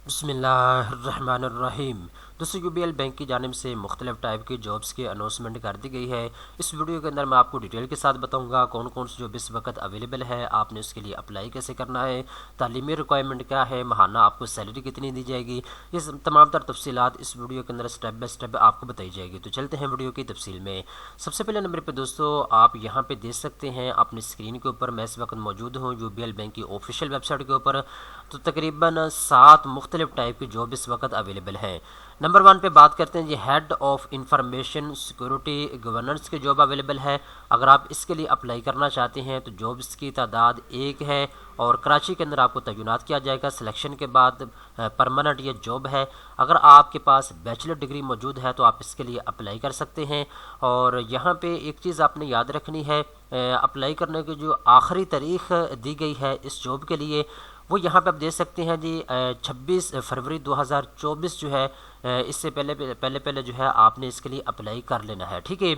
बिस्मिल्लाहिर्रहमानिर्रहीम। दोस्तों, UBL bank की जानिब से मुख्तलिफ टाइप की जॉब्स की अनाउंसमेंट कर दी गई है। इस वीडियो के अंदर मैं आपको डिटेल के साथ बताऊंगा कौन कौन सी जॉब इस वक्त अवेलेबल है, आपने उसके लिए अप्लाई कैसे करना है, तालीमी रिक्वायरमेंट क्या है, महाना आपको सैलरी कितनी दी जाएगी। ये तमाम तर तफसीलात इस वीडियो के अंदर स्टेप बाय स्टेप आपको बताई जाएगी। तो चलते हैं वीडियो की तफसील में। सबसे पहले नंबर पर दोस्तों आप यहाँ पे देख सकते हैं अपनी स्क्रीन के ऊपर, मैं इस वक्त मौजूद हूँ यूबीएल बैंक की ऑफिशियल वेबसाइट के ऊपर। तो तकरीबन 7 मुख्तलिफ टाइप की जॉब इस वक्त अवेलेबल हैं। नंबर 1 पे बात करते हैं जी, head of information security governance की जॉब अवेलेबल है। अगर आप इसके लिए अप्लाई करना चाहते हैं तो जॉब्स की तादाद 1 है और कराची के अंदर आपको तैनात किया जाएगा। सिलेक्शन के बाद परमानेंट ये जॉब है। अगर आपके पास बैचलर डिग्री मौजूद है तो आप इसके लिए अप्लाई कर सकते हैं। और यहाँ पे एक चीज़ आपने याद रखनी है, अप्लाई करने की जो आखिरी तारीख दी गई है इस जॉब के लिए, वो यहाँ पे आप देख सकते हैं जी 26 फरवरी 2024 जो है। इससे पहले जो है आपने इसके लिए अप्लाई कर लेना है, ठीक है।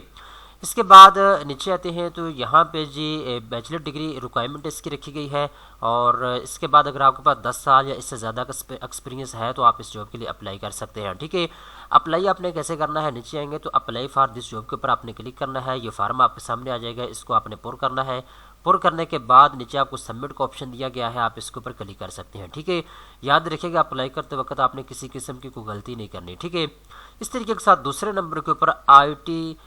इसके बाद नीचे आते हैं तो यहाँ पे जी बैचलर डिग्री रिक्वायरमेंट इसकी रखी गई है। और इसके बाद अगर आपके पास 10 साल या इससे ज़्यादा का एक्सपीरियंस है तो आप इस जॉब के लिए अप्लाई कर सकते हैं, ठीक है। अप्लाई आपने कैसे करना है, नीचे आएंगे तो अप्लाई फॉर दिस जॉब के ऊपर आपने क्लिक करना है। ये फार्म आपके सामने आ जाएगा, इसको आपने पुर करना है। पुर करने के बाद नीचे आपको सबमिट का ऑप्शन दिया गया है, आप इसके ऊपर क्लिक कर सकते हैं, ठीक है। याद रखिएगा अप्लाई करते वक्त आपने किसी किस्म की कोई गलती नहीं करनी, ठीक है। इस तरीके के साथ दूसरे नंबर के ऊपर आईटी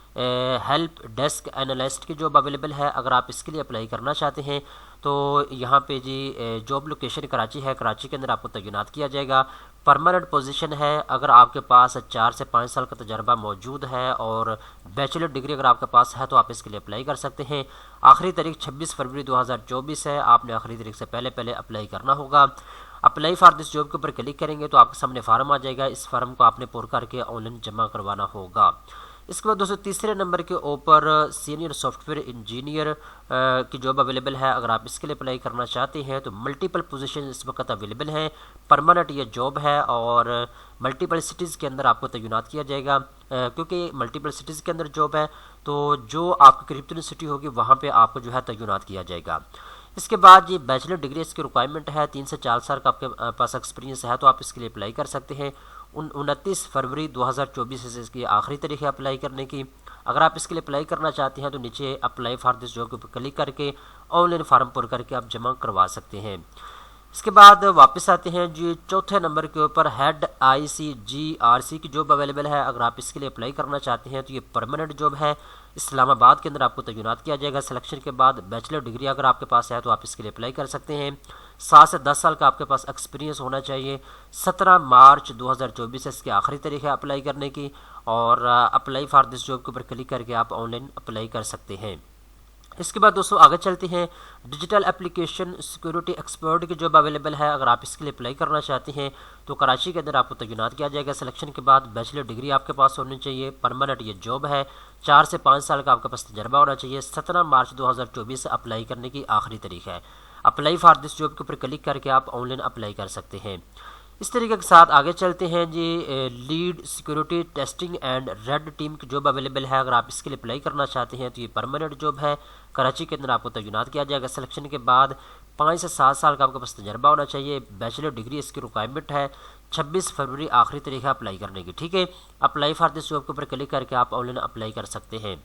हेल्प डेस्क एनालिस्ट की जॉब अवेलेबल है। अगर आप इसके लिए अप्लाई करना चाहते हैं तो यहाँ पे जी जॉब लोकेशन कराची है, कराची के अंदर आपको तैनात किया जाएगा। परमानेंट पोजीशन है। अगर आपके पास 4 से 5 साल का तजर्बा मौजूद है और बैचलर डिग्री अगर आपके पास है तो आप इसके लिए अप्लाई कर सकते हैं। आखिरी तारीख 26 फरवरी 2024 है। आपने आखिरी तारीख से पहले अप्लाई करना होगा। अप्लाई फॉर दिस जॉब के ऊपर क्लिक करेंगे तो आपके सामने फार्म आ जाएगा। इस फार्म को आपने पुर करके ऑनलाइन जमा करवाना होगा। इसके बाद दोस्तों तीसरे नंबर के ऊपर सीनियर सॉफ्टवेयर इंजीनियर की जॉब अवेलेबल है। अगर आप इसके लिए अप्लाई करना चाहते हैं तो मल्टीपल पोजीशन इस वक्त अवेलेबल हैं। परमानेंट ये जॉब है और मल्टीपल सिटीज़ के अंदर आपको तैनात किया जाएगा। क्योंकि मल्टीपल सिटीज़ के अंदर जॉब है तो जो आपकी करीब तरीन सिटी होगी वहाँ पर आपको जो है तैनात किया जाएगा। इसके बाद ये बैचलर डिग्री इसकी रिक्वायरमेंट है। 3 से 4 साल का आपके पास एक्सपीरियंस है तो आप इसके लिए अप्लाई कर सकते हैं। 29 फरवरी 2024 से इसकी आखिरी तारीख है अप्लाई करने की। अगर आप इसके लिए अप्लाई करना चाहते हैं तो नीचे अप्लाई फॉर दिस जॉब के ऊपर क्लिक करके ऑनलाइन फार्म पुर करके आप जमा करवा सकते हैं। इसके बाद वापस आते हैं जी चौथे नंबर के ऊपर हेड ICGRC की जॉब अवेलेबल है। अगर आप इसके लिए अप्लाई करना चाहते हैं तो ये परमानेंट जॉब है। इस्लामाबाद के अंदर आपको तैनात किया जाएगा। सिलेक्शन के बाद बैचलर डिग्री अगर आपके पास है तो आप इसके लिए अप्लाई कर सकते हैं। 7 से 10 साल का आपके पास एक्सपीरियंस होना चाहिए। 17 मार्च 2024 से इसकी आखिरी तारीख है अप्लाई करने की। और अप्लाई फॉर दिस जॉब के ऊपर क्लिक करके आप ऑनलाइन अप्लाई कर सकते हैं। इसके बाद दोस्तों आगे चलते हैं, डिजिटल एप्लीकेशन सिक्योरिटी एक्सपर्ट की जॉब अवेलेबल है। अगर आप इसके लिए अप्लाई करना चाहते हैं तो कराची के अंदर आपको तैनात किया जाएगा। सिलेक्शन के बाद बैचलर डिग्री आपके पास होनी चाहिए। परमानेंट ये जॉब है। 4 से 5 साल का आपके पास तजर्बा होना चाहिए। 17 मार्च 2024 से अप्लाई करने की आखिरी तारीख है। अप्लाई फॉर दिस जॉब के ऊपर क्लिक करके आप ऑनलाइन अप्लाई कर सकते हैं। इस तरीके के साथ आगे चलते हैं जी, lead security testing and red team की जॉब अवेलेबल है। अगर आप इसके लिए अप्लाई करना चाहते हैं तो ये परमानेंट जॉब है। कराची के अंदर आपको तैनात किया जाएगा। सिलेक्शन के बाद 5 से 7 साल का आपके पास तजर्बा होना चाहिए। बैचलर डिग्री इसकी रिक्वायरमेंट है। 26 फरवरी आखिरी तारीख है अप्लाई करने की, ठीक है। अप्लाई फॉर दिस जॉब के ऊपर क्लिक करके आप ऑनलाइन अप्लाई कर सकते हैं।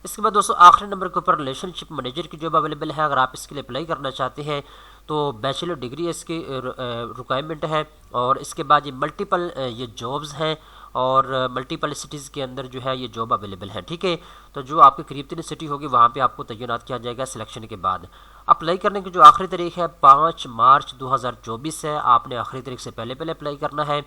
इसके बाद दोस्तों आखिरी नंबर के ऊपर रिलेशनशिप मैनेजर की जॉब अवेलेबल है। अगर आप इसके लिए अप्लाई करना चाहते हैं तो बैचलर डिग्री इसकी रिक्वायरमेंट है। और इसके बाद ये मल्टीपल ये जॉब्स हैं और मल्टीपल सिटीज़ के अंदर जो है ये जॉब अवेलेबल है, ठीक है। तो जो आपके करीब तरीन सिटी होगी वहाँ पे आपको तैनात किया जाएगा सिलेक्शन के बाद। अप्लाई करने की जो आखिरी तारीख है 5 मार्च 2024 है। आपने आखिरी तारीख से पहले अप्लाई करना है।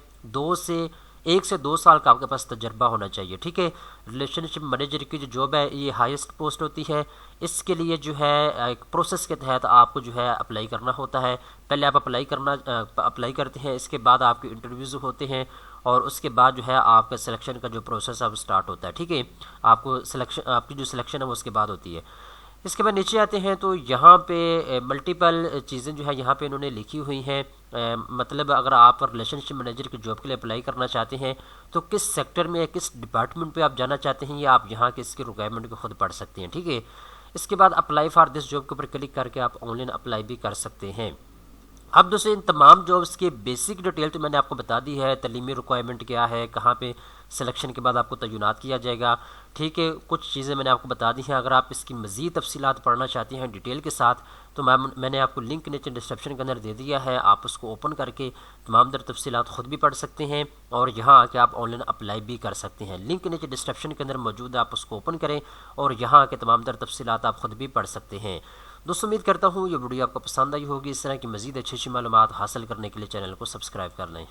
1 से 2 साल का आपके पास तजर्बा होना चाहिए, ठीक है। रिलेशनशिप मैनेजर की जो जॉब है ये हाईएस्ट पोस्ट होती है। इसके लिए जो है एक प्रोसेस के तहत आपको जो है अप्लाई करना होता है। पहले आप अप्लाई करते हैं, इसके बाद आपके इंटरव्यूज़ होते हैं और उसके बाद जो है आपका सिलेक्शन का जो प्रोसेस है वो स्टार्ट होता है, ठीक है। आपकी जो सिलेक्शन है वो उसके बाद होती है। इसके बाद नीचे आते हैं तो यहाँ पे मल्टीपल चीज़ें जो है यहाँ पे इन्होंने लिखी हुई हैं। मतलब अगर आप रिलेशनशिप मैनेजर की जॉब के लिए अप्लाई करना चाहते हैं तो किस सेक्टर में, किस डिपार्टमेंट पे आप जाना चाहते हैं, ये आप यहाँ के इसकी रिक्वायरमेंट को खुद पढ़ सकते हैं, ठीक है। इसके बाद अप्लाई फॉर दिस जॉब के ऊपर क्लिक करके आप ऑनलाइन अप्लाई भी कर सकते हैं। अब दोस्तों इन तमाम जॉब्स की बेसिक डिटेल तो मैंने आपको बता दी है, तलीमी रिक्वायरमेंट क्या है, कहाँ पे सिलेक्शन के बाद आपको तैनात किया जाएगा। ठीक है, कुछ चीज़ें मैंने आपको बता दी हैं। अगर आप इसकी मज़ीद तफसीलात पढ़ना चाहती हैं डिटेल के साथ, तो मैंने आपको लिंक नीचे डिस्क्रिप्शन के अंदर दे दिया है, आप उसको ओपन करके तमाम दर तफसीलात ख़ुद भी पढ़ सकते हैं और यहाँ आके आप ऑनलाइन अप्लाई भी कर सकते हैं। लिंक नीचे डिस्क्रिप्शन के अंदर मौजूद है, आप उसको ओपन करें और यहाँ आके तमाम दर तफसीलात आप ख़ुद भी पढ़ सकते हैं। दोस्तों उम्मीद करता हूँ ये वीडियो आपको पसंद आई होगी। इस तरह की मज़ीद अच्छी अच्छी मालूमात हासिल करने के लिए चैनल को सब्सक्राइब कर लें।